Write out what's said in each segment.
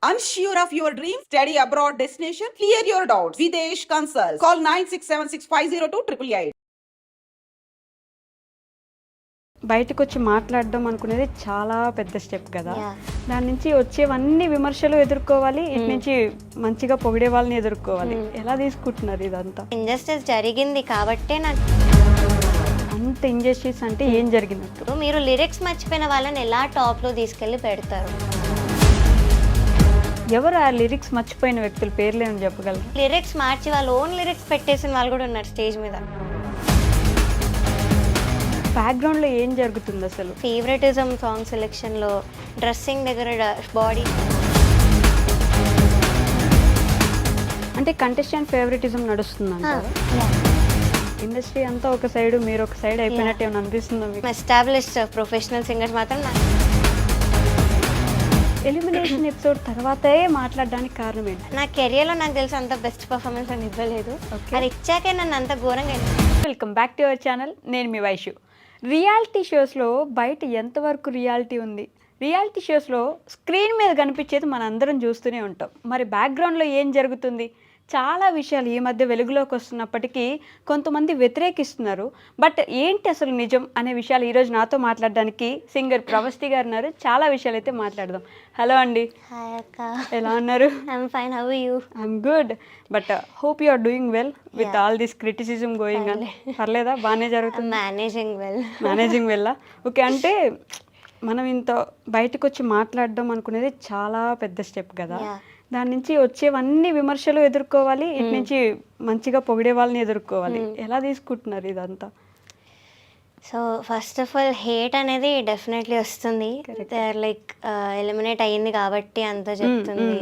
Unsure of your dream? Study abroad destination? Clear your doubts. Videsh Consult. Call 9676502888. బయటకు వచ్చి మాట్లాడడం అనుకునేది చాలా పెద్ద స్టెప్ కదా. Yeah. దాని నుంచి వచ్చేవన్నీ విమర్శలు ఎదుర్కోవాలి, ఇటు నుంచి మంచిగా పొగిడే వాళ్ళని ఎదుర్కోవాలి. ఎలా తీసుకుంటున్నారు ఇదంతా? ఇంజస్టిస్ జరిగింది కాబట్టే నాకు అంత ఇంజస్టిస్ అంటే ఏం జరిగినట్టు? మీరు లిరిక్స్ మర్చిపోయిన వాళ్ళని ఎలా టాప్లో తీసుకెళ్ళి పెడతారు? ఎవరు ఆ లిరిక్స్ మర్చిపోయిన వ్యక్తుల పేర్లు ఏమైనా చెప్పగలరు? లిరిక్స్ మార్చి వాళ్ళు ఓన్ లిరిక్స్ పెట్టేసిన వాళ్ళు కూడా ఉన్నారు స్టేజ్ మీద. బ్యాక్గ్రౌండ్లో ఏం జరుగుతుంది అసలు? ఫేవరెటిజం సాంగ్ సెలెక్షన్లో, డ్రెస్సింగ్ దగ్గర, బాడీ. అంటే కంటెస్టెంట్ ఫేవరెటిజం నడుస్తుందంట. ఇండస్ట్రీ అంతా ఒక సైడ్, మీరు ఒక సైడ్ అయిపోయినట్టు ఏమైనా అనిపిస్తుందా మీకు? ఎస్టాబ్లిష్డ్ ప్రొఫెషనల్ సింగర్స్ మాత్రం ఎలిమినేషన్ ఎపిసోడ్ తర్వాతే మాట్లాడడానికి కారణం ఏంటి? నా కెరియర్లో నాకు తెలిసి అంత బెస్ట్ పర్ఫార్మెన్స్ అని ఇవ్వలేదు. అది ఇచ్చాకే నన్ను అంత ఘోరంగా. Welcome back to our channel. నేను మీ వైషు. రియాలిటీ షోస్లో బయట ఎంతవరకు రియాలిటీ ఉంది? రియాలిటీ షోస్లో స్క్రీన్ మీద కనిపించేది మన అందరం చూస్తూనే ఉంటాం. మరి బ్యాక్గ్రౌండ్లో ఏం జరుగుతుంది? చాలా విషయాలు ఈ మధ్య వెలుగులోకి వస్తున్నప్పటికీ కొంతమంది వ్యతిరేకిస్తున్నారు. బట్ ఏంటి అసలు నిజం అనే విషయాలు ఈరోజు నాతో మాట్లాడడానికి సింగర్ ప్రవస్తి గారు ఉన్నారు. చాలా విషయాలు అయితే మాట్లాడదాం. హలో అండి. హాయ్ అక్క, ఎలా ఉన్నారు? I'm fine, how are you? I'm good, but hope you are doing well with all this criticism going on. పర్లేదా? బాగానే జరుగుతుంది? మేనేజింగ్ వెల్లా? ఓకే. అంటే మనం ఇంత బయటకు వచ్చి మాట్లాడడం అనుకునేది చాలా పెద్ద స్టెప్ కదా. దాని నుంచి వచ్చేవన్నీ విమర్శలు ఎదుర్కోవాలి, ఇటు నుంచి మంచిగా పొగిడే వాళ్ళని ఎదుర్కోవాలి. ఎలా తీసుకుంటున్నారు ఇదంతా? So first of all hate అనేది డెఫినెట్లీ వస్తుంది. లైక్ ఎలిమినేట్ అయ్యింది కాబట్టి అంత చెప్తుంది.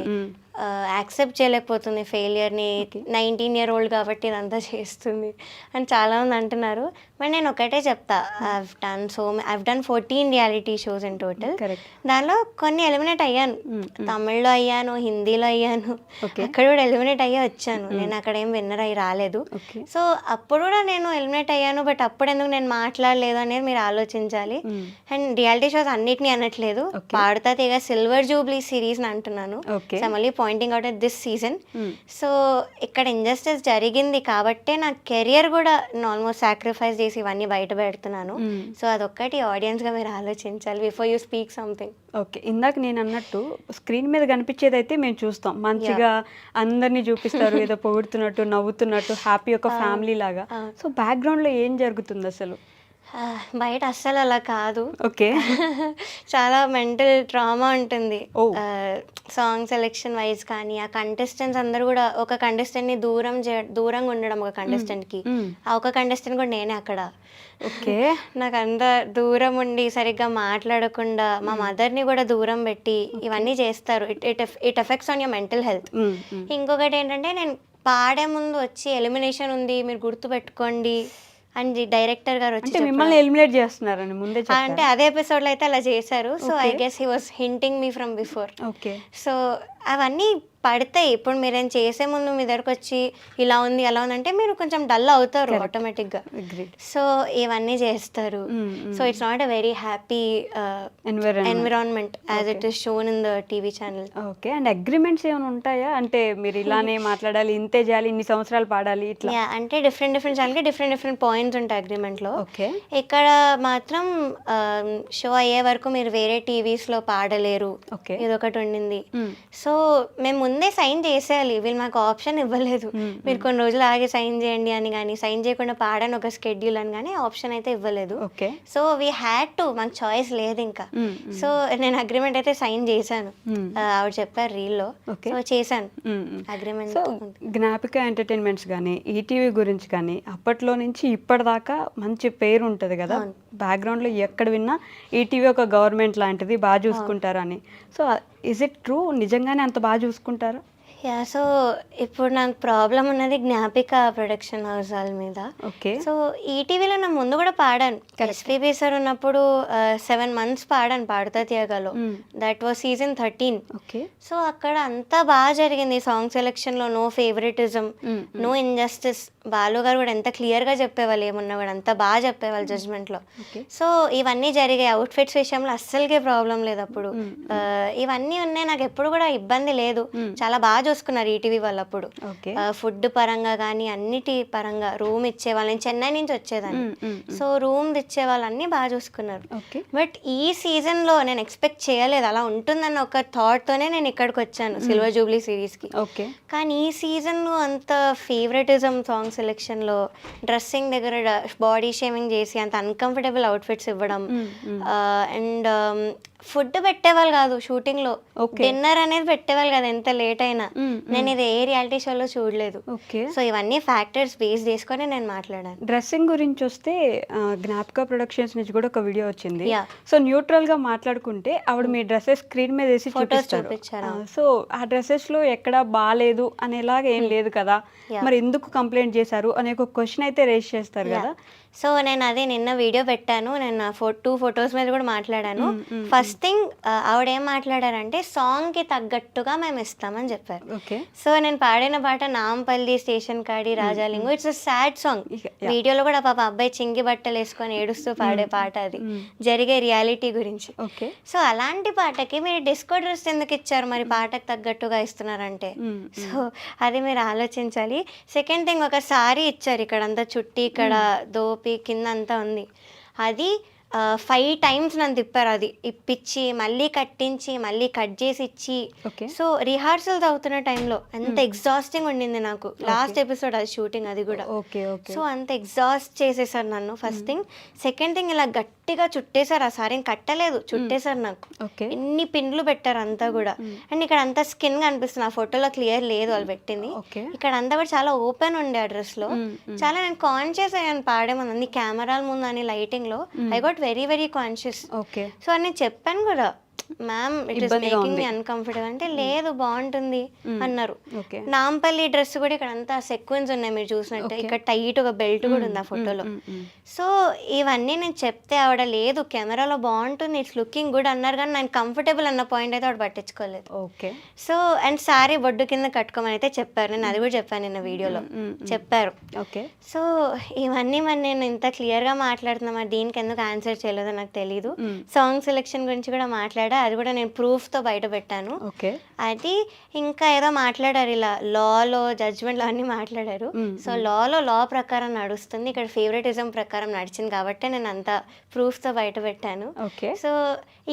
యాక్సెప్ట్ చేయలేకపోతుంది ఫెయిలియర్ని. 19 year old కాబట్టి ఇదంతా చేస్తుంది అని చాలామంది అంటున్నారు. బట్ నేను ఒకటే చెప్తా, I've done 14 reality shows in total. దానిలో కొన్ని ఎలిమినేట్ అయ్యాను. తమిళ్లో అయ్యాను, హిందీలో అయ్యాను, అక్కడ కూడా ఎలిమినేట్ అయ్యే వచ్చాను. నేను అక్కడ ఏం విన్నర్ అయ్యి రాలేదు. సో అప్పుడు కూడా నేను ఎలిమినేట్ అయ్యాను. బట్ అప్పుడు ఎందుకు నేను మాట్లాడలేదు అనేది మీరు ఆలోచించాలి. అండ్ రియాలిటీ షోస్ అన్నిటినీ అనట్లేదు. పాడుతా తీగ సిల్వర్ జూబ్లీ సిరీస్ అంటున్నాను. మళ్ళీ pointing out this season. So ఇక్కడ ఇంజస్టిస్ జరిగింది కాబట్టే నా కెరియర్ కూడా ఆల్మోస్ట్ సాక్రిఫైస్ చేసి ఇవన్నీ బయట పెడుతున్నాను. సో అదొక్కటి ఆడియన్స్గా మీరు ఆలోచించాలి before you speak something. Okay. ఇందాక నేను అన్నట్టు స్క్రీన్ మీద కనిపించేది అయితే మేము చూస్తాం, మంచిగా అందరినీ చూపిస్తారు, ఏదో పొగుడుతున్నట్టు, నవ్వుతున్నట్టు, హ్యాపీ ఒక ఫ్యామిలీ లాగా. సో బ్యాక్గ్రౌండ్లో ఏం జరుగుతుంది అసలు? బయట అస్సలు అలా కాదు. ఓకే. చాలా మెంటల్ ట్రామా ఉంటుంది. సాంగ్ సెలెక్షన్ వైజ్ కానీ ఆ కంటెస్టెంట్స్ అందరూ కూడా ఒక కంటెస్టెంట్ని దూరంగా ఉండడం, ఒక కంటెస్టెంట్కి. ఆ ఒక కంటెస్టెంట్ కూడా నేనే అక్కడ. ఓకే. నాకు అంత దూరం ఉండి సరిగ్గా మాట్లాడకుండా మా మదర్ని కూడా దూరం పెట్టి ఇవన్నీ చేస్తారు. It effects on your mental health. ఇంకొకటి ఏంటంటే, నేను పాడే ముందు వచ్చి ఎలిమినేషన్ ఉంది మీరు గుర్తుపెట్టుకోండి అని డైరెక్టర్ గారు వచ్చి మిమ్మల్ని ఎలిమినేట్ చేస్తున్నారని ముందే అంటే అదే ఎపిసోడ్లో అయితే అలా చేశారు. So I guess he was hinting me from before. Okay. So అవన్నీ పడతాయి. ఇప్పుడు మీరేం చేసే ముందు మీ దగ్గరకు వచ్చి ఇలా ఉంది అలా ఉంది అంటే మీరు కొంచెం డల్ అవుతారు ఆటోమేటిక్గా. సో ఇవన్నీ చేస్తారు. So it's not a very happy environment as it is shown in the TV channel. Okay. And agreements ఏమైనా ఉంటాయా? అంటే మీరు ఇలానే మాట్లాడాలి, ఇంతే చేయాలి, ఇన్ని సంవత్సరాలు పాడాలి ఇట్లా? అంటే డిఫరెంట్ ఛానల్కి డిఫరెంట్ పాయింట్స్ ఉంటాయి అగ్రిమెంట్లో. ఓకే. ఇక్కడ మాత్రం షో అయ్యే వరకు మీరు వేరే టీవీస్లో పాడలేరు, ఇదొకటి ఉండింది. సో మేము ముందే సైన్ చేసేయాలి. వీళ్ళు మాకు ఆప్షన్ ఇవ్వలేదు, మీరు కొన్ని రోజులు ఆగి సైన్ చేయండి అని కానీ, సైన్ చేయకుండా పాడని ఒక స్కెడ్యూల్ అని కానీ ఆప్షన్ అయితే ఇవ్వలేదు. సో వీ హ్యాడ్ టు, మాకు చాయిస్ లేదు ఇంకా. సో నేను అగ్రిమెంట్ అయితే సైన్ చేశాను. ఆవిడ చెప్పారు రీల్లో, సో చేశాను అగ్రిమెంట్. జ్ఞాపిక ఎంటర్టైన్మెంట్స్ కానీ ఈటీవీ గురించి కానీ అప్పట్లో నుంచి ఇప్పటిదాకా మంచి పేరు ఉంటుంది కదా. బ్యాక్గ్రౌండ్లో ఎక్కడ విన్నా ఈటీవీ ఒక గవర్నమెంట్ లాంటిది, బాగా చూసుకుంటారు అని. So is it true? నిజంగానే అంత బాగా చూసుకుంటారా? యా సో ఇప్పుడు నాకు ప్రాబ్లం ఉన్నది జ్ఞాపిక ప్రొడక్షన్ హౌస్ వాళ్ళ మీద. ఓకే. సో ఈటీవీలో నా ముందు కూడా పాడాను. ఎస్పీబీ సార్ ఉన్నప్పుడు 7 months పాడాను పాడుతా తీయగలో. That was season 13. Okay. So అక్కడ అంతా బాగా జరిగింది. సాంగ్ సెలెక్షన్లో no favouritism, no injustice. Balu garu కూడా ఎంత క్లియర్గా చెప్పేవాళ్ళు, ఏమున్నా కూడా అంత బాగా చెప్పేవాళ్ళు జడ్జ్మెంట్లో. సో ఇవన్నీ జరిగాయి. అవుట్ఫిట్స్ విషయంలో అస్సలకే ప్రాబ్లం లేదు అప్పుడు. ఇవన్నీ ఉన్నాయి, నాకు ఎప్పుడు కూడా ఇబ్బంది లేదు. చాలా బాగా చూసుకున్నారు ఈటీవీ వాళ్ళు అప్పుడు. ఫుడ్ పరంగా కానీ అన్నిటి పరంగా రూమ్ ఇచ్చేవాళ్ళు. నేను చెన్నై నుంచి వచ్చేదాన్ని, సో రూమ్ ఇచ్చేవాళ్ళు, అన్నీ బాగా చూసుకున్నారు. బట్ ఈ సీజన్లో నేను ఎక్స్పెక్ట్ చేయలేదు అలా ఉంటుందన్న ఒక థాట్తోనే నేను ఇక్కడికి వచ్చాను సిల్వర్ జూబ్లీ సిరీస్కి. కానీ ఈ సీజన్లో అంత ఫేవరెటిజం సాంగ్ సెలెక్షన్లో, డ్రెస్సింగ్ దగ్గర బాడీ షేమింగ్ చేసి అంత అన్కంఫర్టబుల్ అవుట్ఫిట్స్ ఇవ్వడం, అండ్ ఫుడ్ పెట్టేవాళ్ళు కాదు షూటింగ్లో. డిన్నర్ అనేది పెట్టేవాళ్ళు కాదు ఎంత లేట్ అయినా. నేను ఇది ఏ రియాలిటీ షోలో చూడలేదు. సో ఇవన్నీ ఫ్యాక్టర్స్ బేస్ చేసుకొని నేను మాట్లాడాను. డ్రెస్సింగ్ గురించి వస్తే జ్ఞాపిక ప్రొడక్షన్స్ నుంచి కూడా ఒక వీడియో వచ్చింది. సో న్యూట్రల్ గా మాట్లాడుకుంటే ఆవిడ మీ డ్రెస్సెస్ స్క్రీన్ మీద వేసి చూపించారు. సో ఆ డ్రెస్సెస్ లో ఎక్కడ బాగాలేదు అనేలాగా ఏం లేదు కదా, మరి ఎందుకు కంప్లైంట్ చేశారు అనే ఒక క్వశ్చన్ అయితే రేస్ చేస్తారు కదా. సో నేను అదే నిన్న వీడియో పెట్టాను, నేను 2 photos మీద కూడా మాట్లాడాను. ఫస్ట్ థింగ్ ఆవిడ ఏం మాట్లాడారంటే సాంగ్కి తగ్గట్టుగా మేము ఇస్తామని చెప్పారు. సో నేను పాడిన పాట నాంపల్లి స్టేషన్ కాడి Rajalingu, it's a sad song. వీడియోలో కూడా పాప అబ్బాయి చింగి బట్టలు వేసుకొని ఏడుస్తూ పాడే పాట, అది జరిగే రియాలిటీ గురించి. సో అలాంటి పాటకి మీరు డిస్కో డ్రెస్ ఎందుకు ఇచ్చారు, మరి పాటకు తగ్గట్టుగా ఇస్తున్నారంటే? సో అది మీరు ఆలోచించాలి. సెకండ్ థింగ్, ఒక సారీ ఇచ్చారు, ఇక్కడ అంతా చుట్టి ఇక్కడ దోపి కింద అంతా ఉంది. అది 5 times నన్ను తిప్పారు. అది ఇప్పించి మళ్ళీ కట్టించి మళ్ళీ కట్ చేసి ఇచ్చి. సో రిహార్సల్స్ అవుతున్న టైంలో అంత ఎగ్జాస్టింగ్ ఉండింది నాకు. లాస్ట్ ఎపిసోడ్ అది షూటింగ్, అది కూడా. సో అంత ఎగ్జాస్ట్ చేసేసారు నన్ను, ఫస్ట్ థింగ్. సెకండ్ థింగ్, ఇలా గట్టిగా చుట్టేశారు. ఆ సారీ కట్టలేదు, చుట్టేశారు నాకు. ఎన్ని పిన్లు పెట్టారు అంతా కూడా. అండ్ ఇక్కడ అంతా స్కిన్ కనిపిస్తుంది, ఆ ఫోటోలో క్లియర్ లేదు వాళ్ళు పెట్టింది. ఇక్కడ అంతా కూడా చాలా ఓపెన్ ఉండే ఆ డ్రెస్లో. చాలా నేను కాన్షియస్ అయ్యాను పాడేమని, కెమెరాల ముందు అని లైటింగ్ లో. I got very very conscious. So నేను చెప్పాను కూడా, ma'am it is making me uncomfortable అంటే, లేదు బాగుంటుంది అన్నారు. నాంపల్లి డ్రెస్ కూడా ఇక్కడ అంతా సెక్వెన్స్ ఉన్నాయి మీరు చూసినట్టు, ఇక్కడ టైట్ ఒక బెల్ట్ కూడా ఉంది ఆ ఫోటోలో. సో ఇవన్నీ నేను చెప్తే ఆవిడ లేదు కెమెరాలో బాగుంటుంది, ఇట్స్ లుకింగ్ గుడ్ అన్నారు. కానీ నేను కంఫర్టబుల్ అన్న పాయింట్ అయితే ఆవిడ పట్టించుకోలేదు. సో అండ్ సారీ బొడ్డు కింద కట్టుకోమని అయితే చెప్పారు, నేను అది కూడా చెప్పాను నిన్న వీడియోలో, చెప్పారు. సో ఇవన్నీ మరి నేను ఇంత క్లియర్గా మాట్లాడుతున్నా, మరి దీనికి ఎందుకు ఆన్సర్ చేయలేదో నాకు తెలీదు. సాంగ్ సెలెక్షన్ గురించి కూడా మాట్లాడా, అది కూడా నేను ప్రూఫ్తో బయట పెట్టాను. అది ఇంకా ఏదో మాట్లాడారు, ఇలా లాలో జడ్జ్మెంట్లో అన్నీ మాట్లాడారు. సో లాలో లా ప్రకారం నడుస్తుంది, ఇక్కడ ఫేవరెటిజం ప్రకారం నడిచింది కాబట్టి నేను అంత ప్రూఫ్తో బయట పెట్టాను. సో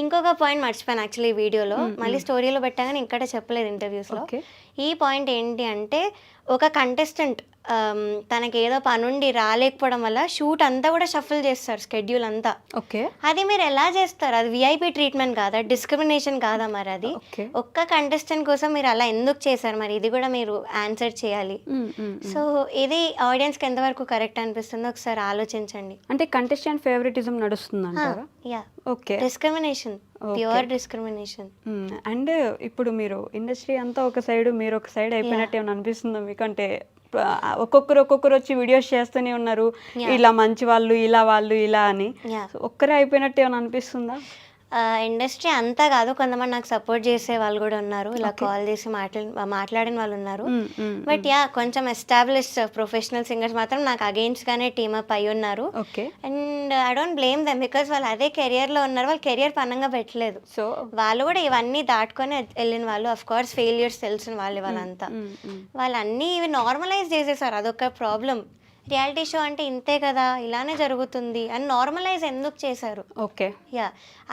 ఇంకొక పాయింట్ మర్చిపోయాను యాక్చువల్లీ వీడియోలో, మళ్ళీ స్టోరీలో పెట్టాను ఇక్కడ చెప్పలేదు ఇంటర్వ్యూస్లో. ఈ పాయింట్ ఏంటి అంటే, ఒక కంటెస్టెంట్ తనకి ఏదో పనుండి రాలేకపోవడం వల్ల షూట్ అంతా కూడా షఫల్ చేస్తారు, స్కెడ్యూల్ అంతా. అది మీరు ఎలా చేస్తారు? అది విఐపి ట్రీట్మెంట్ కాదా, డిస్క్రిమినేషన్ కాదా? మరి అది ఒక్క కంటెస్టెంట్ కోసం మీరు అలా ఎందుకు చేశారు? మరి ఇది కూడా మీరు ఆన్సర్ చేయాలి. సో ఇది ఆడియన్స్కి ఎంతవరకు కరెక్ట్ అనిపిస్తుందో ఒకసారి ఆలోచించండి. అంటే కంటెస్టెంట్ ఫేవరెటిజం నడుస్తుందంటారా? Discrimination, pure discrimination. అండ్ ఇప్పుడు మీరు ఇండస్ట్రీ అంతా ఒక సైడ్, మీరు ఒక సైడ్ అయిపోయినట్టు ఏమైనా అనిపిస్తుందా మీకు? అంటే ఒక్కొక్కరు వచ్చి వీడియోస్ చేస్తూనే ఉన్నారు, ఇలా మంచి వాళ్ళు, ఇలా వాళ్ళు, ఇలా అని. ఒక్కరే అయిపోయినట్టు ఏమైనా అనిపిస్తుందా? ఇండస్ట్రీ అంతా కాదు, కొంతమంది నాకు సపోర్ట్ చేసే వాళ్ళు కూడా ఉన్నారు, ఇలా కాల్ చేసి మాట్లాడిన వాళ్ళు ఉన్నారు. బట్ కొంచెం ఎస్టాబ్లిష్డ్ ప్రొఫెషనల్ సింగర్స్ మాత్రం నాకు అగెయిన్స్ట్ గానే టీమప్ అయి ఉన్నారు. And I don't blame them, because వాళ్ళు అదే కెరియర్ లో ఉన్నారు, వాళ్ళు కెరియర్ పనంగా పెట్టలేదు. సో వాళ్ళు కూడా ఇవన్నీ దాటుకొని వెళ్ళిన వాళ్ళు. అఫ్ కోర్స్ ఫెయిల్యూర్స్ తెలిసిన వాళ్ళు వాళ్ళంతా, వాళ్ళు అన్నీ ఇవి నార్మలైజ్ చేసేసారు. అదొక ప్రాబ్లం. రియాలిటీ షో అంటే ఇంతే కదా, ఇలానే జరుగుతుంది అని నార్మలైజ్ ఎందుకు చేశారు?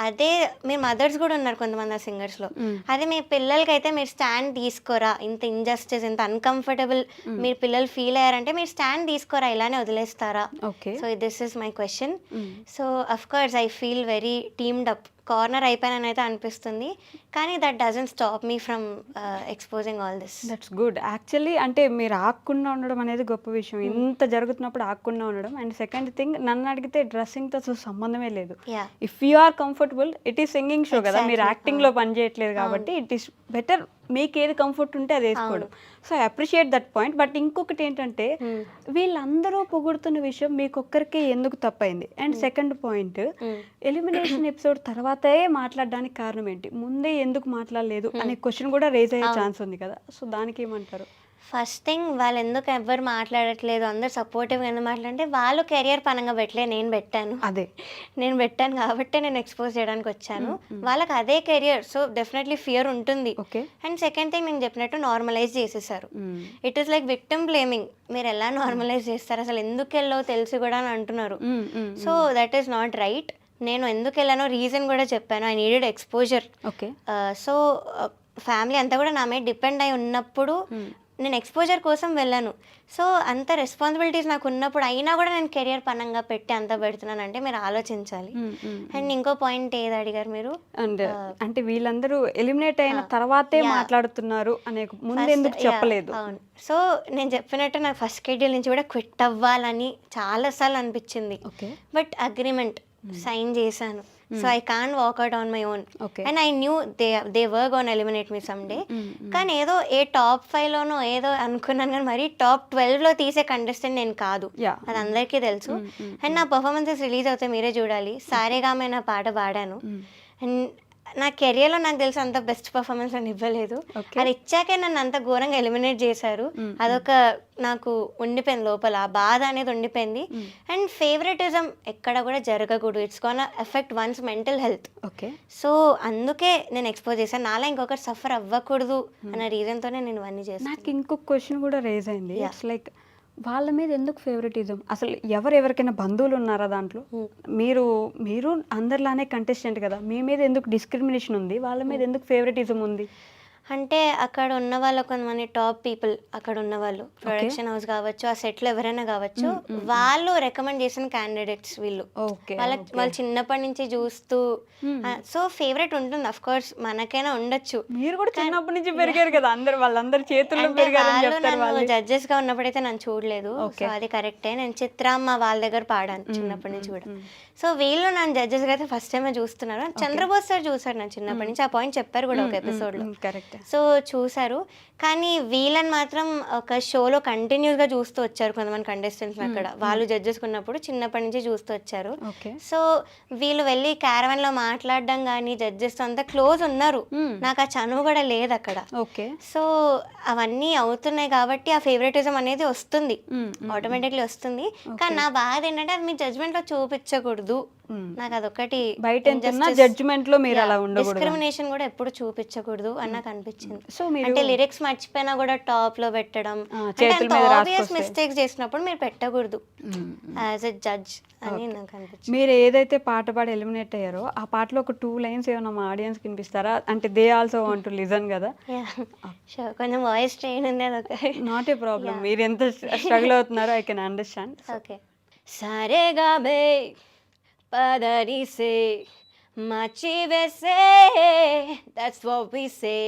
అదే మీరు మదర్స్ కూడా ఉన్నారు కొంతమంది ఆ సింగర్స్లో. అదే మీ పిల్లలకైతే మీరు స్టాండ్ తీసుకోరా, ఇంత ఇంజస్టిస్, ఇంత అన్కంఫర్టబుల్ మీరు పిల్లలు ఫీల్ అయ్యారంటే మీరు స్టాండ్ తీసుకోరా, ఇలానే వదిలేస్తారా? So this is my question. So of course I feel very teamed up, corner అయిపోయానని అయితే అనిపిస్తుంది. కానీ that doesn't stop me from exposing all this. That's good actually. అంటే మీరు ఆగకుండా ఉండడం అనేది గొప్ప విషయం, ఇంత జరుగుతున్నప్పుడు ఆగకుండా ఉండడం. అండ్ సెకండ్ థింగ్, నన్ను అడిగితే డ్రెస్సింగ్తో సంబంధమే లేదు. If you are comfortable, it is singing show కదా, మీరు యాక్టింగ్లో పనిచేయట్లేదు కాబట్టి ఇట్ ఈస్ బెటర్ మీకు ఏది కంఫర్ట్ ఉంటే అది వేసుకోవడం. So I appreciate that point. But ఇంకొకటి ఏంటంటే వీళ్ళందరూ పొగుడుతున్న విషయం మీకొక్కరికే ఎందుకు తప్పైంది? And second point, elimination episode తర్వాతే మాట్లాడడానికి కారణం ఏంటి? ముందే ఎందుకు మాట్లాడలేదు అనే క్వశ్చన్ కూడా రేజ్ అయ్యే ఛాన్స్ ఉంది కదా, సో దానికి ఏమంటారు? ఫస్ట్ థింగ్, వాళ్ళు ఎందుకు ఎవ్వరు మాట్లాడట్లేదు, అందరు సపోర్టివ్గా ఎందుకు మాట్లాడంటే వాళ్ళు కెరియర్ పరంగా పెట్టలే, నేను పెట్టాను. నేను పెట్టాను కాబట్టి నేను ఎక్స్పోజ్ చేయడానికి వచ్చాను. వాళ్ళకి అదే కెరియర్, సో డెఫినెట్లీ ఫియర్ ఉంటుంది. అండ్ సెకండ్ థింగ్, నేను చెప్పినట్టు నార్మలైజ్ చేసేసారు. It is like victim blaming. మీరు ఎలా నార్మలైజ్ చేస్తారు, అసలు ఎందుకు వెళ్ళావు తెలిసి కూడా అని అంటున్నారు. So that is not right. నేను ఎందుకు వెళ్ళానో రీజన్ కూడా చెప్పాను. I needed exposure. So family అంతా కూడా నా మీద డిపెండ్ అయి ఉన్నప్పుడు నేను ఎక్స్పోజర్ కోసం వెళ్ళాను. సో అంత రెస్పాన్సిబిలిటీస్ నాకు ఉన్నప్పుడు అయినా కూడా నేను కెరియర్ పరంగా పెట్టి అంత పెడుతున్నాను అంటే మీరు ఆలోచించాలి. అండ్ ఇంకో పాయింట్ ఏది అడిగారు మీరు? అండ్ అంటే వీళ్ళందరూ ఎలిమినేట్ అయిన తర్వాతే మాట్లాడుతున్నారు అనే ముందు ఎందుకు చెప్పలేదు? అవును. సో నేను చెప్పినట్టు నాకు ఫస్ట్ షెడ్యూల్ నుంచి కూడా క్విట్ అవ్వాలని చాలాసార్లు అనిపించింది. బట్ అగ్రిమెంట్ సైన్ చేశాను. So I can't walk out on my own. And I knew they were gonna eliminate me someday. కానీ ఏదో ఏ టాప్ 5లోనో ఏదో అనుకున్నాను, కానీ మరీ టాప్ 12లో తీసే కంటెస్టెంట్ నేను కాదు, అది అందరికీ తెలుసు. అండ్ నా పర్ఫార్మెన్సెస్ రిలీజ్ అవుతాయి, మీరే చూడాలి. సారేగామే నా పాట పాడాను. అండ్ నా కెరియర్లో నాకు తెలిసి అంత బెస్ట్ పర్ఫార్మెన్స్ అని ఇవ్వలేదు. అది ఇచ్చాకే నన్ను అంత ఘోరంగా ఎలిమినేట్ చేశారు. అదొక నాకు ఉండిపోయింది లోపల, ఆ బాధ అనేది ఉండిపోయింది. అండ్ ఫేవరెటిజం ఎక్కడ కూడా జరగకూడదు. It's gonna affect one's mental health. So అందుకే నేను ఎక్స్పోజ్ చేశాను. నాలా ఇంకొకరు సఫర్ అవ్వకూడదు అన్న రీజన్తోనే నేను ఇవన్నీ చేశాను. నాకు ఇంకొక క్వశ్చన్ కూడా రేజ్ అయింది. ఇట్స్ లైక్ వాళ్ళ మీద ఎందుకు ఫేవరెటిజం? అసలు ఎవరెవరికైనా బంధువులు ఉన్నారా దాంట్లో? మీరు అందరిలానే కంటెస్టెంట్ కదా, మీ మీద ఎందుకు డిస్క్రిమినేషన్ ఉంది? వాళ్ళ మీద ఎందుకు ఫేవరెటిజం ఉంది? అంటే అక్కడ ఉన్న వాళ్ళు కొంతమంది టాప్ పీపుల్, అక్కడ ఉన్న వాళ్ళు ప్రొడక్షన్ హౌస్ కావచ్చు, ఆ సెట్లో ఎవరైనా కావచ్చు, వాళ్ళు రికమెండ్ చేసిన క్యాండిడేట్స్ వీళ్ళు. వాళ్ళు చిన్నప్పటి నుంచి చూస్తూ, సో ఫేవరెట్ ఉంటుంది. అఫ్ కోర్స్ మనకైనా ఉండొచ్చు. మీరు కూడా చిన్నప్పటి నుంచి పెరిగారు కదా, వాళ్ళందరి చేతుల్లో పెరిగారు. జడ్జెస్ గా ఉన్నప్పుడైతే నన్ను చూడలేదు, సో అది కరెక్టే. నేను చిత్రమ్మ వాళ్ళ దగ్గర పాడాను చిన్నప్పటి నుంచి కూడా. సో వీళ్ళు నన్ను జడ్జెస్ గా అయితే ఫస్ట్ టైం చూస్తున్నారు. చంద్రబోస్ సార్ చూసారు నన్ను చిన్నప్పటి నుంచి, ఆ పాయింట్ చెప్పారు కూడా ఒక ఎపిసోడ్ లో. కరెక్ట్. సో చూసారు. కానీ వీళ్ళని మాత్రం ఒక షోలో కంటిన్యూస్గా చూస్తూ వచ్చారు కొంతమంది కంటెస్టెంట్స్. అక్కడ వాళ్ళు జడ్జెస్ ఉన్నప్పుడు చిన్నప్పటి నుంచి చూస్తూ వచ్చారు. సో వీళ్ళు వెళ్ళి క్యారవన్లో మాట్లాడడం కానీ జడ్జెస్తో అంతా క్లోజ్ ఉన్నారు. నాకు ఆ చనువు కూడా లేదు అక్కడ. సో అవన్నీ అవుతున్నాయి కాబట్టి ఆ ఫేవరెటిజం అనేది వస్తుంది, ఆటోమేటిక్లీ వస్తుంది. కానీ నా బాధ ఏంటంటే అది మీ జడ్జ్మెంట్లో చూపించకూడదు. నాకు అదొకటి, డిస్క్రిమినేషన్ కూడా ఎప్పుడు చూపించకూడదు అని నాకు అనిపించింది. అంటే లిరిక్స్ మర్చిపోయినా కూడా టాప్ లో పెట్టడం, ఆబ్వియస్ మిస్టేక్స్ చేసినప్పుడు మీరు పెట్టకూడదు యాజ్ ఎ జడ్జ్ అని నాకు అనిపించింది. మీరు ఏదైతే పాట పాడి ఎలిమినేట్ అయ్యారో ఆ పాటలో ఒక 2 లైన్స్ ఏమైనా మా ఆడియన్స్ కి వినిపిస్తారా? అంటే they also want to listen కదా. కొంచెం వాయిస్ ట్రైన్ ఉంది, అదొక నాట్ ఏ ప్రాబ్లం. మీరు ఎంత స్ట్రగుల్ అవుతున్నారో ఐ కెన్ అండర్స్టాండ్. ఓకే. సారేగామే పదరి సే మచి వేసే, దట్స్ వాట్ వి సే.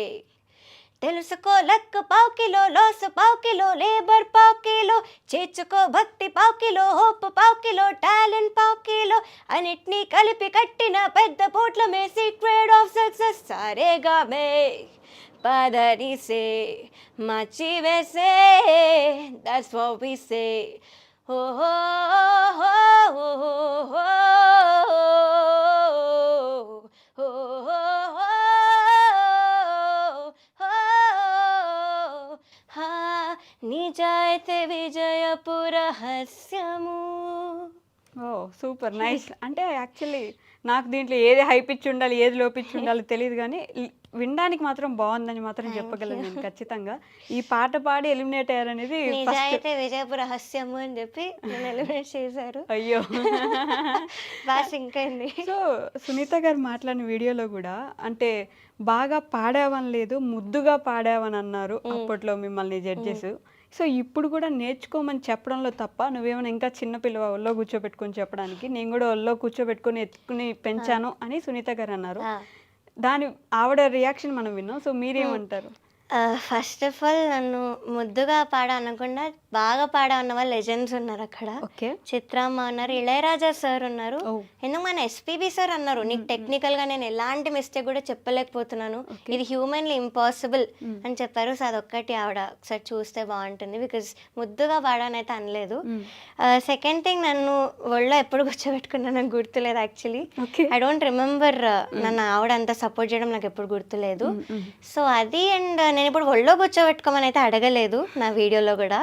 తెలుసుకో లక్ పావు కిలో, లాస్ పావు కిలో, లేబర్ పావు కిలో, చేర్చుకో భక్తి పావు కిలో, హోప్ పావు కిలో, టాలెంట్ పావు కిలో, అన్నిటినీ కలిపి కట్టిన పెద్ద పోట్లమే సీక్రెట్ ఆఫ్ సక్సెస్. సారేగామే పదరి సే మచి వేసే, దట్స్ వాట్ వి సే. నిజాయితీ విజయపు రహస్యము. ఓ సూపర్ నైస్. అంటే యాక్చువల్లీ నాకు దీంట్లో ఏది హైపిచ్చి ఉండాలి ఏది లోపిచ్చి ఉండాలి తెలియదు, కానీ వినడానికి మాత్రం బాగుందని మాత్రం చెప్పగలను నేను ఖచ్చితంగా. ఈ పాట పాడి ఎలిమినేట్ అయ్యారనేది నిజాయితీ విజయపు రహస్యము అని చెప్పి ఎలిమినేట్ చేశారు. అయ్యో ఇంకా. సో సునీత గారు మాట్లాడిన వీడియోలో కూడా అంటే బాగా పాడావని లేదు, ముద్దుగా పాడావని అన్నారు అప్పట్లో మిమ్మల్ని జడ్జెస్. సో ఇప్పుడు కూడా నేర్చుకోమని చెప్పడంలో తప్ప నువ్వేమైనా ఇంకా చిన్నపిల్లవ ఒళ్ళో కూర్చోబెట్టుకొని చెప్పడానికి, నేను కూడా ఒళ్ళో కూర్చోబెట్టుకొని ఎత్తుకుని పెంచాను అని సునీత గారు అన్నారు. ఆవిడ రియాక్షన్ మనం విన్నాం. సో మీరేమంటారు? ఫస్ట్ ఆఫ్ ఆల్ నన్ను ముద్దుగా పాడ అనకుండా బాగా పాడ అన్న వాళ్ళు లెజెండ్స్ ఉన్నారు అక్కడ. ఓకే. చిత్రమ్మ ఉన్నారు, ఇళయరాజా సార్ ఉన్నారు. ఓ. ఎందుకు మన ఎస్పీబీ సార్ అన్నారు, నీకు టెక్నికల్గా నేను ఎలాంటి మిస్టేక్ కూడా చెప్పలేకపోతున్నాను, ఇది హ్యూమన్లీ ఇంపాసిబుల్ అని చెప్పారు. సో అదొక్కటి ఆవిడ ఒకసారి చూస్తే బాగుంటుంది, బికాజ్ ముద్దుగా పాడనైతే అనలేదు. సెకండ్ థింగ్, నన్ను ఒళ్ళో ఎప్పుడు కూర్చోబెట్టుకున్నా నాకు గుర్తులేదు యాక్చువల్లీ. ఐ డోంట్ రిమెంబర్ నన్ను ఆవిడ అంత సపోర్ట్ చేయడం నాకు ఎప్పుడు గుర్తులేదు. సో అది, అండ్ నేను ఇప్పుడు ఒళ్ళో కూర్చోబెట్టుకోమని అయితే అడగలేదు నా వీడియోలో కూడా.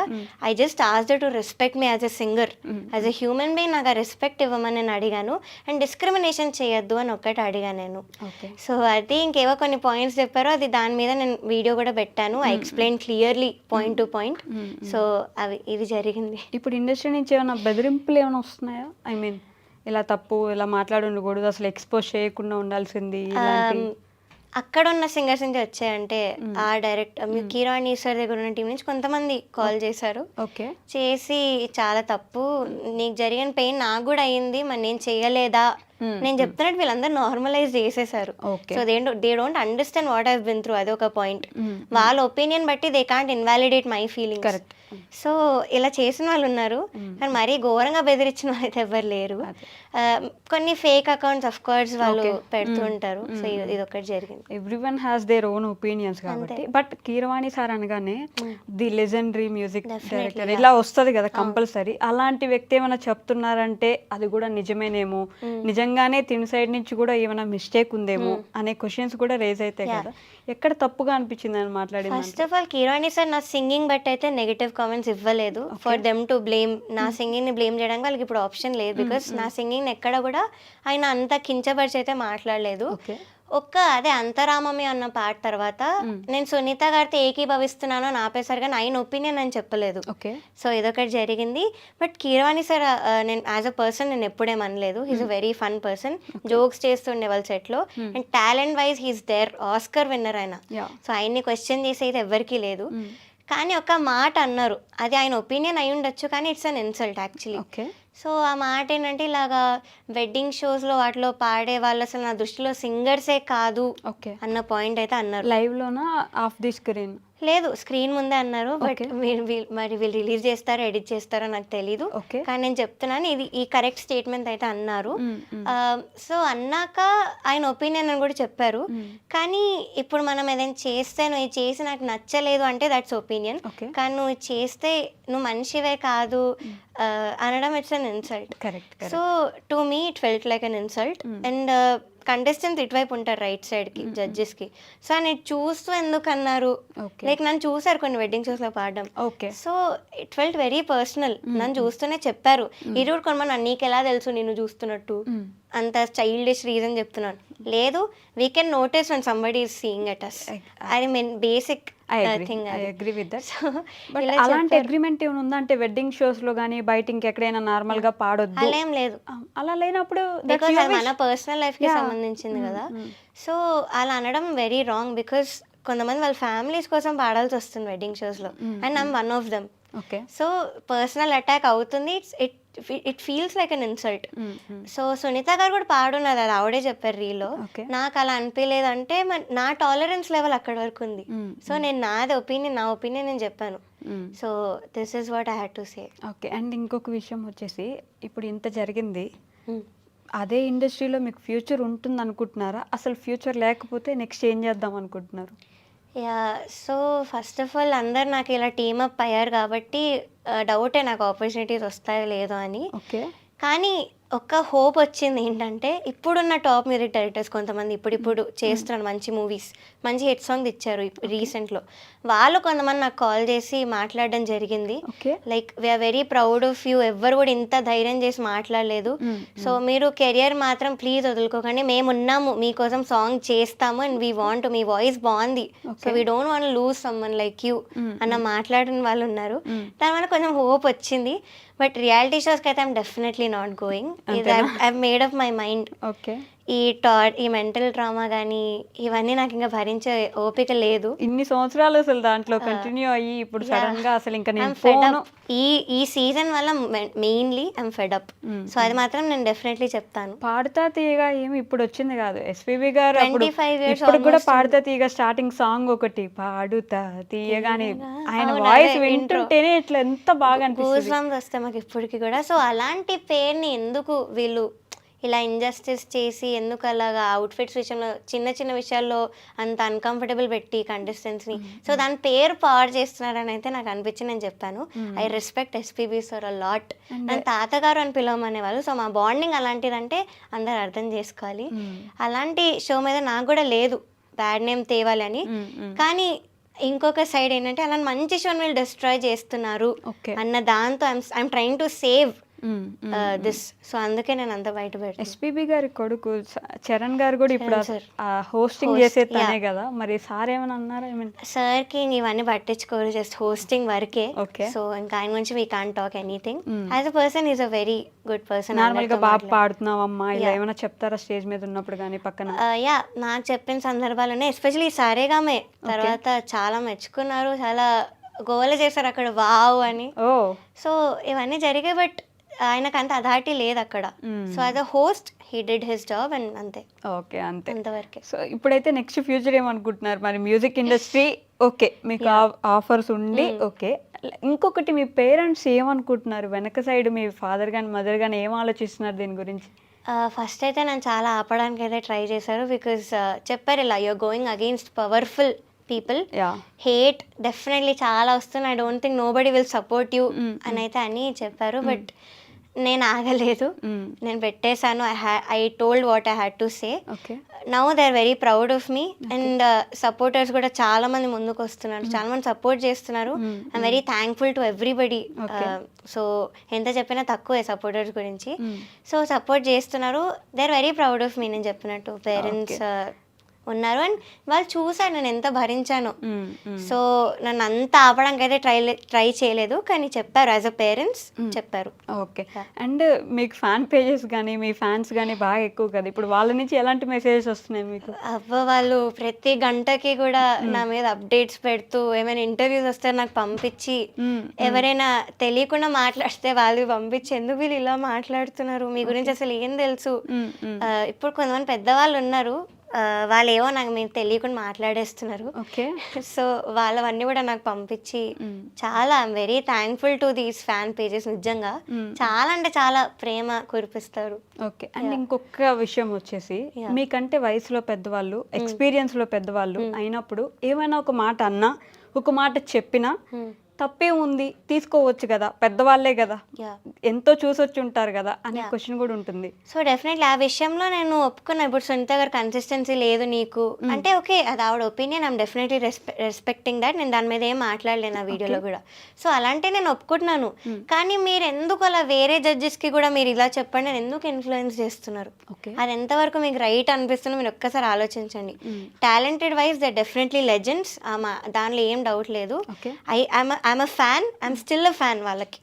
I just asked to respect me as a singer, as a human being నాకు ఆ రెస్పెక్ట్ ఇవ్వమని నేను అడిగాను. అండ్ డిస్క్రిమినేషన్ చేయొద్దు అని ఒక్కటి అడిగాను నేను. సో అది ఇంకేవో కొన్ని పాయింట్స్ చెప్పారో, అది దాని మీద నేను వీడియో కూడా పెట్టాను. I explain clearly point to point. So ఇది జరిగింది. ఇప్పుడు ఇండస్ట్రీ నుంచి ఏమైనా బెదిరింపులు ఏమైనా వస్తున్నాయా? ఐ మీన్ ఇలా తప్పు, ఇలా మాట్లాడి ఉండకూడదు, అసలు ఎక్స్పోజ్ చేయకుండా ఉండాల్సింది, అక్కడ ఉన్న సింగర్స్ నుంచి వచ్చాయంటే ఆ డైరెక్ట్ కీరవాణి సార్ దగ్గర ఉన్న టీం నుంచి కొంతమంది కాల్ చేశారు. ఓకే. చేసి చాలా తప్పు, నీకు జరిగిన పెయిన్ నాకు కూడా అయ్యింది, మరి నేను చేయలేదా, నేను చెప్తున్నట్టు వీళ్ళందరూ నార్మలైజ్ చేసేసారు. So they don't understand what I've been through, అది ఒక పాయింట్. వాళ్ళ ఒపీనియన్ బట్టి they can't invalidate my feeling. Correct. So ఇలా చేసిన వాళ్ళు ఉన్నారు, కానీ మరీ ఘోరంగా బెదిరించిన వాళ్ళు అయితే ఎవరు లేరు. కొన్ని ఫేక్ అకౌంట్స్ ఆఫ్ కోర్స్ వాళ్ళు పెడుతూ ఉంటారు. సో ఇది ఒకటి జరిగింది. Everyone has their own opinions కాబట్టి. బట్ కీరవాణి సార్ అనగానే ది లెజెండరీ మ్యూజిక్ డైరెక్టర్ ఇలా వస్తుంది కదా కంపల్సరీ. అలాంటి వ్యక్తి ఏమైనా చెప్తున్నారంటే అది కూడా నిజమేనేమో, నిజంగానే తిని సైడ్ నుంచి కూడా ఏమైనా మిస్టేక్ ఉందేమో అనే క్వశ్చన్స్ కూడా రేజ్ అవుతాయి కదా. ఎక్కడ తప్పుగా అనిపించింది అని మాట్లాడింది? First of all Keeravani sir నా సింగింగ్ బట్ అయితే నెగటివ్ కామెంట్స్ ఇవ్వలేదు. ఫర్ దెమ్ టు బ్లేమ్, నా సింగింగ్ ని బ్లేమ్ చేయడానికి వాళ్ళకి ఇప్పుడు ఆప్షన్ లేదు. బికాస్ నా సింగింగ్ ఎక్కడ కూడా ఆయన అంత కించపరిచి అయితే మాట్లాడలేదు. అదే అంతరామమే అన్న పాట తర్వాత నేను సునీత గారితో ఏకీభవిస్తున్నాను అని ఆపేసరిగా ఆయన ఒపీనియన్ అని చెప్పలేదు. సో ఇదొకటి జరిగింది. బట్ కీరవాణి సార్ నేను యాజ్ అ పర్సన్ నేను ఎప్పుడేమనలేదు. He's a very fun person, jokes చేస్తుండే వాళ్ళ సెట్ లో. And talent wise he's there, Oscar winner ఆయన. సో ఆయన్ని క్వశ్చన్ చేసి అయితే ఎవరికీ లేదు. కానీ ఒక మాట అన్నారు, అది ఆయన ఒపీనియన్ అయి ఉండొచ్చు, కానీ it's an insult actually. So ఆ మాట ఏంటంటే, ఇలాగా వెడ్డింగ్ షోస్లో వాటిలో పాడే వాళ్ళు అసలు నా దృష్టిలో సింగర్సే కాదు అన్న పాయింట్ అయితే అన్నారు. లైవ్లోనా ఆఫ్ ది స్క్రీన్? లేదు, స్క్రీన్ ముందే అన్నారు. బట్ మరి వీళ్ళు రిలీజ్ చేస్తారో ఎడిట్ చేస్తారో నాకు తెలీదు, కానీ నేను చెప్తున్నాను ఇది ఈ కరెక్ట్ స్టేట్మెంట్ అయితే అన్నారు. సో అన్నాక ఆయన ఒపీనియన్ అని కూడా చెప్పారు. కానీ ఇప్పుడు మనం ఏదైనా చేస్తే నువ్వు ఇది చేసి నాకు నచ్చలేదు అంటే దట్స్ ఒపీనియన్. కానీ నువ్వు చేస్తే నువ్వు మనిషివే కాదు అనడం it's an insult. So to me it felt like an insult. And contestants ఇటువైపు ఉంటారు రైట్ సైడ్కి, జడ్జెస్కి. సో ఆయన చూస్తూ ఎందుకు అన్నారు, లైక్ నన్ను చూసారు కొన్ని వెడ్డింగ్ షోస్లో పాడడం. So it felt very personal. నన్ను చూస్తూనే చెప్పారు, ఇది కూడా కొనమని, నీకు ఎలా తెలుసు నిన్ను చూస్తున్నట్టు, అంత చైల్డిష్ రీజన్ చెప్తున్నాను. లేదు, we can notice when somebody is seeing at us. I mean basic thing. I agree with that. But అలాంటి అగ్రిమెంట్ ఏమైనా ఉందా అంటే వెడ్డింగ్ షోస్ లో గానీ బయట ఇంకెక్కడైనా నార్మల్ గా పాడొద్దు అలా ఏం లేదు. అలా లేనప్పుడు బికాజ్ అది మన పర్సనల్ లైఫ్ కి సంబంధించింది కదా. సో అలా అనడం వెరీ రాంగ్. బికాస్ కొంతమంది వాళ్ళ ఫ్యామిలీస్ కోసం పాడాల్సి వస్తుంది వెడ్డింగ్ షోస్ లో, and I'm one of them. So personal attack అవుతుంది. It feels like an insult. So Sunitha garu కూడా పాడున్నది, అది ఆవిడే చెప్పారు రీలో. నాకు అలా అనిపించలేదు అంటే నా టాలరెన్స్ లెవెల్ అక్కడ వరకు ఉంది. సో నేను నా ఒపీనియన్ నేను చెప్పాను. So this is what I had to say. Okay. And ఇంకొక విషయం వచ్చేసి, ఇప్పుడు ఇంత జరిగింది, అదే ఇండస్ట్రీలో మీకు ఫ్యూచర్ ఉంటుంది అనుకుంటున్నారా? అసలు ఫ్యూచర్ లేకపోతే నెక్స్ట్ ఏం చేద్దాం అనుకుంటున్నారు? సో ఫస్ట్ ఆఫ్ ఆల్ అందరు నాకు ఇలా టీమప్ అయ్యారు కాబట్టి డౌటే నాకు ఆపర్చునిటీస్ వస్తాయో లేదో అని. కానీ ఒక హోప్ వచ్చింది ఏంటంటే, ఇప్పుడున్న టాప్ మ్యూజిక్ డైరెక్టర్స్ కొంతమంది ఇప్పుడు చేస్తున్నారు, మంచి మూవీస్, మంచి హిట్ సాంగ్ ఇచ్చారు రీసెంట్లో. వాళ్ళు కొంతమంది నాకు కాల్ చేసి మాట్లాడడం జరిగింది. Like we're very proud of you, ఎవ్వరు కూడా ఇంత ధైర్యం చేసి మాట్లాడలేదు. సో మీరు కెరియర్ మాత్రం ప్లీజ్ వదులుకోకండి, మేము ఉన్నాము మీకోసం, సాంగ్ చేస్తాము, అండ్ వీ వాంట్, మీ వాయిస్ బాగుంది, so we don't want lose someone like you అన్న మాట్లాడిన వాళ్ళు ఉన్నారు. దానివల్ల కొంచెం హోప్ వచ్చింది. బట్ రియాలిటీ షోస్కి అయితే I'm definitely not going. I've made up my mind. ఈ మెంటల్ ట్రామా కానీ ఇవన్నీ నాకు ఇంకా భరించే ఓపిక లేదు. ఇన్ని సంవత్సరాలు అసలు దాంట్లో కంటిన్యూ అయ్యి ఇప్పుడు సడన్ గా అసలు ఇంకా నేను I'm fed ఫోన్ up. ఈ సీజన్ వల్ల mainly I'm fed up. So అది మాత్రం నేను డెఫినెట్లీ చెప్తాను. పాడుతా తీయగా ఏమి ఇప్పుడు వచ్చింది కాదు, ఎస్పీబీ గారు అప్పుడు 25 years ఇప్పుడు కూడా almost పాడుతా తీయగా స్టార్టింగ్ సాంగ్ ఒకటి పాడుతా తీయగానే ఆయన అవును, వాయిస్ అదే వింటుంటేనే ఇట్లా ఎంత బాగా అనిపిస్తుంది. గూస్ బంప్స్ వస్తాయి మాకు ఇప్పటికి కూడా. సో అలాంటి పేరుని ఎందుకు వీళ్ళు ఇలా ఇంజస్టిస్ చేసి, ఎందుకు అలాగా అవుట్ఫిట్స్ విషయంలో చిన్న చిన్న విషయాల్లో అంత అన్కంఫర్టబుల్ పెట్టి కంటెస్టెంట్స్ని, సో దాని పేరు పాడు చేస్తున్నారని అయితే నాకు అనిపించి నేను చెప్పాను. I respect SPB sir a lot. నన్ను తాతగారు అని పిలవమనేవాళ్ళు. సో మా బాండింగ్ అలాంటిదంటే అందరు అర్థం చేసుకోవాలి. అలాంటి షో మీద నాకు కూడా లేదు బ్యాడ్ నేమ్ తేవాలని. కానీ ఇంకొక సైడ్ ఏంటంటే అలా మంచి షోని వీళ్ళు డిస్ట్రాయ్ చేస్తున్నారు అన్న దాంతో I'm trying to save this. So అందుకే నేను అంత బయట పెడతాను. ఎస్పీబీ గారి కొడుకు చరణ్ గారు కూడా ఇప్పుడు హోస్టింగ్ చేసే తనే కదా, మరి సార్ ఏమైనా అన్నారా? సార్కి ఇవన్నీ పట్టించుకోరు, జస్ట్ హోస్టింగ్ వరకే. సో ఇంకా ఆయన గురించి we can't talk anything. As a person is a very good person. Normal గా బాగా పాడుతున్నావమ్మా ఇలా ఏమైనా చెప్తారా స్టేజ్ మీద ఉన్నప్పుడు కానీ పక్కన? యా, నాకు చెప్పిన సందర్భాలు ఉన్నాయి. ఎస్పెషలీ సారేగామే తర్వాత చాలా మెచ్చుకున్నారు, చాలా గోల చేశారు అక్కడ వావ్ అని. సో ఇవన్నీ జరిగాయి. బట్ ఆయనకు అంత అథారిటీ లేదు అక్కడ. So as a host he did his job and అంతే. ఓకే, అంతే, అంతవరకే. సో ఇప్పుడైతే నెక్స్ట్ ఫ్యూచర్ ఏమనుకుంటున్నారు మరి? మ్యూజిక్ ఇండస్ట్రీ ఓకే, మీకు ఆఫర్స్ ఉండి ఓకే, ఇంకొకటి మీ పేరెంట్స్ ఏమనుకుంటున్నారు వెనక సైడ్? మీ ఫాదర్ కానీ మదర్ కానీ ఏం ఆలోచిస్తున్నారు దీని గురించి? ఫస్ట్ అయితే నేను చాలా ఆపడానికి అయితే ట్రై చేశారు. బికాస్ చెప్పారు ఇలా you're going against powerful people, hate definitely చాలా వస్తుంది, I don't think nobody will support you అని అయితే అని చెప్పారు. బట్ నేను ఆగలేదు, నేను పెట్టేశాను. I told what I had to say. Now they are very proud of me and supporters కూడా చాలా మంది ముందుకు వస్తున్నారు, చాలా మంది సపోర్ట్ చేస్తున్నారు. I'm very thankful to everybody. So ఎంత చెప్పినా తక్కువే సపోర్టర్స్ గురించి. సో సపోర్ట్ చేస్తున్నారు, they are very proud of మీ. నేను చెప్పినట్టు పేరెంట్స్ ఉన్నారు అండ్ వాళ్ళు చూసారు నేను ఎంత భరించాను. సో నన్ను అంత ఆపడానికి అయితే ట్రై చేయలేదు, కానీ చెప్పారు యాజ్ అ పేరెంట్స్ చెప్పారు. ఓకే, అండ్ మీకు ఫ్యాన్ పేజెస్ కానీ మీ ఫ్యాన్స్ కానీ బాగా ఎక్కువ కదా, ఇప్పుడు వాళ్ళ నుంచి ఎలాంటి మెసేజెస్ వస్తున్నాయి మీకు? వాళ్ళు ప్రతి గంటకి కూడా నా మీద అప్డేట్స్ పెడుతూ, ఏమైనా ఇంటర్వ్యూస్ వస్తే నాకు పంపించి, ఎవరైనా తెలియకుండా మాట్లాడితే వాళ్ళు పంపించి, ఎందుకు వీళ్ళు ఇలా మాట్లాడుతున్నారు, మీ గురించి అసలు ఏం తెలుసు. ఇప్పుడు కొంతమంది పెద్దవాళ్ళు ఉన్నారు, వాళ్ళు ఏవో నాకు మీరు తెలియకుండా మాట్లాడేస్తున్నారు. సో వాళ్ళవన్నీ కూడా నాకు పంపించి చాలా I'm very thankful to these fan pages. నిజంగా చాలా అంటే చాలా ప్రేమ కురిపిస్తారు. ఓకే, అండ్ ఇంకొక విషయం వచ్చేసి, మీకంటే వయసులో పెద్దవాళ్ళు, ఎక్స్పీరియన్స్ లో పెద్దవాళ్ళు అయినప్పుడు ఏమైనా ఒక మాట అన్నా, ఒక మాట చెప్పినా తప్పే ఉంది, తీసుకోవచ్చు కదా, పెద్దవాళ్ళే కదా, ఎంతో చూసొచ్చి ఉంటారు కదా అనే క్వశ్చన్ కూడా ఉంటుంది. సో డెఫినెట్లీ ఆ విషయంలో నేను ఒప్పుకున్నా. ఇప్పుడు సునీత గారు కన్సిస్టెన్సీ లేదు నీకు అంటే ఓకే, అది ఆవిడ opinion, I'm definitely respecting that. నేను దాని మీద ఏం మాట్లాడలేను ఆ వీడియోలో కూడా. సో అలాంటి నేను ఒప్పుకుంటున్నాను. కానీ మీరు ఎందుకు అలా వేరే జడ్జెస్కి కూడా మీరు ఇలా చెప్పండి, నేను ఎందుకు ఇన్ఫ్లుయెన్స్ చేస్తున్నారు? అది ఎంతవరకు మీకు రైట్ అనిపిస్తుందో మీరు ఒక్కసారి ఆలోచించండి. Talented wise they definitely legends, దానిలో ఏం డౌట్ లేదు. I'm a fan. I'm still a fan వాళ్ళకి.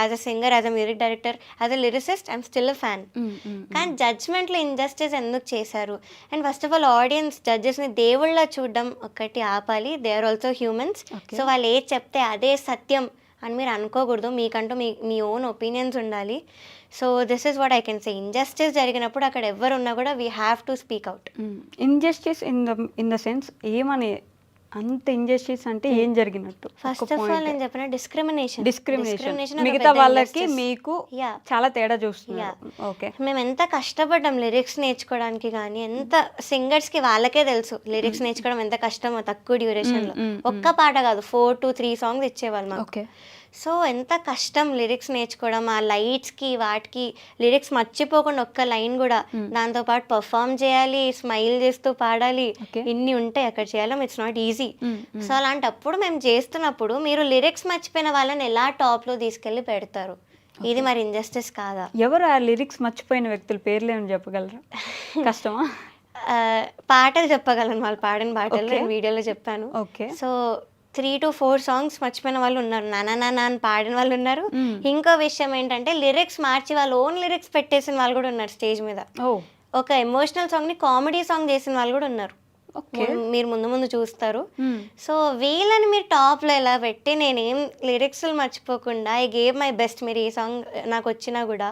As a singer, as a music director, as a lyricist, I'm still a fan. కానీ జడ్జ్మెంట్లో ఇంజస్టిస్ ఎందుకు చేశారు? And first of all audience జడ్జెస్ని దేవుళ్ళ చూడడం ఒక్కటి ఆపాలి. They are also humans. So వాళ్ళు ఏది చెప్తే అదే సత్యం అని మీరు అనుకోకూడదు. మీకంటూ మీ ఓన్ ఒపీనియన్స్ ఉండాలి. So this is what I can say. Injustice జరిగినప్పుడు అక్కడ ఎవరు ఉన్నా కూడా we have to speak out. Injustice in the sense ఏమని? అంత ఇంజస్టిస్ అంటే ఏం జరిగినట్టు? ఫస్ట్ ఆఫ్ ఆల్ నేను చెప్పిన డిస్క్రిమినేషన్ మిగతా వాళ్ళకి మీకు చాలా తేడా చూస్తున్నారు. ఓకే, మేము ఎంత కష్టపడ్డాం లిరిక్స్ నేర్చుకోవడానికి, కానీ ఎంత సింగర్స్ కి వాళ్ళకే తెలుసు లిరిక్స్ నేర్చుకోవడం ఎంత కష్టమో తక్కువ డ్యూరేషన్ లో. ఒక్క పాట కాదు, 4 to 3 సాంగ్స్ ఇచ్చేవాళ్ళు మాకు. సో ఎంత కష్టం లిరిక్స్ నేర్చుకోవడం, ఆ లైట్స్కి వాటికి లిరిక్స్ మర్చిపోకుండా ఒక్క లైన్ కూడా, దాంతోపాటు పర్ఫామ్ చేయాలి, స్మైల్ చేస్తూ పాడాలి, ఇన్ని ఉంటాయి అక్కడ చేయడం. It's not easy. సో అలాంటప్పుడు మేము చేస్తున్నప్పుడు మీరు లిరిక్స్ మర్చిపోయిన వాళ్ళని ఎలా టాప్లో తీసుకెళ్ళి పెడతారు? ఇది మరి ఇంజస్టిస్ కాదా? ఎవరు ఆ లిరిక్స్ మర్చిపోయిన వ్యక్తుల పేర్లు ఏమైనా చెప్పగలరా? కష్టమా? పాటలు చెప్పగలను, వాళ్ళు పాడిన పాటలు నేను వీడియోలో చెప్పాను. సో 3 to 4 సాంగ్స్ మర్చిపోయిన వాళ్ళు ఉన్నారు, నానా అని పాడిన వాళ్ళు ఉన్నారు. ఇంకో విషయం ఏంటంటే లిరిక్స్ మార్చి వాళ్ళు ఓన్ లిరిక్స్ పెట్టేసిన వాళ్ళు కూడా ఉన్నారు స్టేజ్ మీద. ఒక ఎమోషనల్ సాంగ్ని కామెడీ సాంగ్ చేసిన వాళ్ళు కూడా ఉన్నారు. ఓకే. మీరు ముందు ముందు చూస్తారు. సో వీళ్ళని మీరు టాప్లో ఎలా పెట్టి నేనేం లిరిక్స్లు మర్చిపోకుండా ఐ గేవ్ మై బెస్ట్, మీరు ఈ సాంగ్ నాకు వచ్చినా కూడా.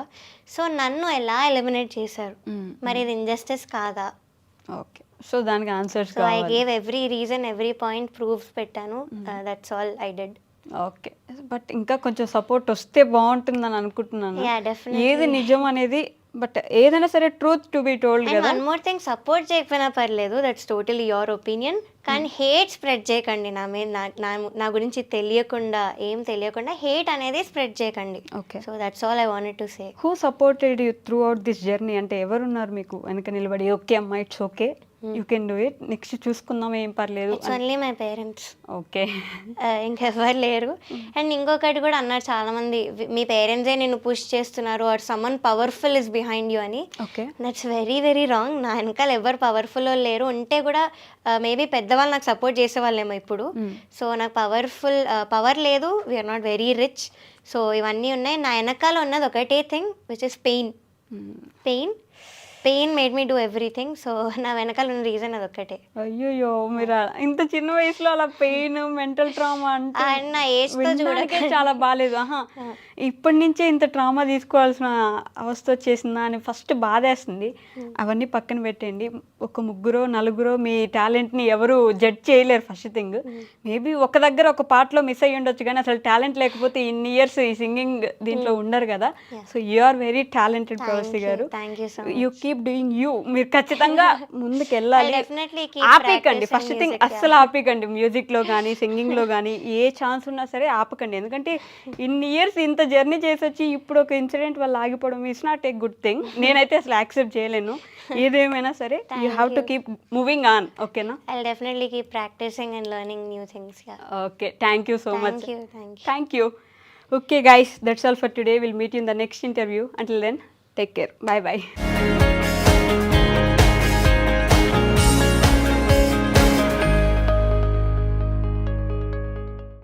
సో నన్ను ఎలా ఎలిమినేట్ చేశారు, మరి ఇది ఇంజస్టిస్ కాదా? ఓకే, సో దానికి answers so I gave every reason, every point, proofs పెట్టాను. That's all I did. Okay, but ఇంకా కొంచెం సపోర్ట్ వస్తే బాగుంటుందని అనుకుంటున్నాను. Yeah, definitely. ఏది నిజం అనేది, బట్ ఏదైనా సరే truth to be told and కదా. వన్ మోర్ థింగ్, సపోర్ట్ చేయకపోయినా పర్లేదు, దట్స్ టోటలీ యువర్ ఒపీనియన్. కానీ హేట్ స్ప్రెడ్ చేయకండి నా మీద, నా గురించి తెలియకుండా, ఏం తెలియకుండా హేట్ అనేది స్ప్రెడ్ చేయకండి. Okay, so that's all I wanted to say. Who supported you throughout this journey? అంటే ఎవరున్నారు మీకు వెనక నిలబడి, ఓకే అమ్మా it's okay, you can do it, next చూసుకుందాం ఏం పర్లేదు? It's only my parents. Okay, ఇంకెవ్వరు లేరు. అండ్ ఇంకొకటి కూడా అన్నారు చాలామంది, మీ పేరెంట్సే నిన్ను పుష్ చేస్తున్నారు, or someone powerful is behind you అని. Okay, that's very very wrong. నా వెనకాల ఎవరు పవర్ఫుల్ లేరు. ఉంటే కూడా మేబీ పెద్దవాళ్ళు నాకు సపోర్ట్ చేసేవాళ్ళేమో ఇప్పుడు. సో నాకు పవర్ లేదు, we are not very rich. So ఇవన్నీ ఉన్నాయి. నా వెనకాల ఉన్నది ఒకటే thing, which is pain. Pain made me do everything. So నా వెనకాల ఉన్న రీజన్ అది ఒక్కటే. అయ్యో, మీరు ఇంత చిన్న వయసులో అలా పెయిన్, మెంటల్ ట్రామా అంటే అండ్ నా ఏజ్తో వినడానికే చాలా బాగాలేదు. ఇప్పటి నుంచే ఇంత ట్రామా తీసుకోవాల్సిన అవస్థ వచ్చేసిందా అని ఫస్ట్ బాధేస్తుంది. అవన్నీ పక్కన పెట్టండి. ఒక ముగ్గురో నలుగురో మీ టాలెంట్ని ఎవరు జడ్జ్ చేయలేరు. ఫస్ట్ థింగ్, మేబీ ఒక దగ్గర ఒక పార్ట్లో మిస్ అయ్యి ఉండొచ్చు, కానీ అసలు టాలెంట్ లేకపోతే ఇన్ని ఇయర్స్ ఈ సింగింగ్ దీంట్లో ఉండరు కదా. So you are very talented Pravasi garu. Thank you so you keep doing you. మీరు ఖచ్చితంగా ముందుకు వెళ్ళాలి. డెఫినెట్లీ ఆపేయకండి. ఫస్ట్ థింగ్ అస్సలు ఆపేయకండి. మ్యూజిక్లో కానీ సింగింగ్లో కానీ ఏ ఛాన్స్ ఉన్నా సరే ఆపకండి. ఎందుకంటే ఇన్ని ఇయర్స్ ఇంత జర్నీ చేసి వచ్చి ఇప్పుడు ఒక ఇన్సిడెంట్ వల్ల ఆగిపోవడం it's not a good thing. నేనైతే అసలు యాక్సెప్ట్ చేయలేను. ఏదేమైనా సరే you have to keep moving on. ఓకేనా? I'll definitely keep practicing and learning new things. Yeah. Okay, thank you so much. Thank you. Okay guys, that's all for today. We'll meet you in the next interview. Until then, take care. Bye bye.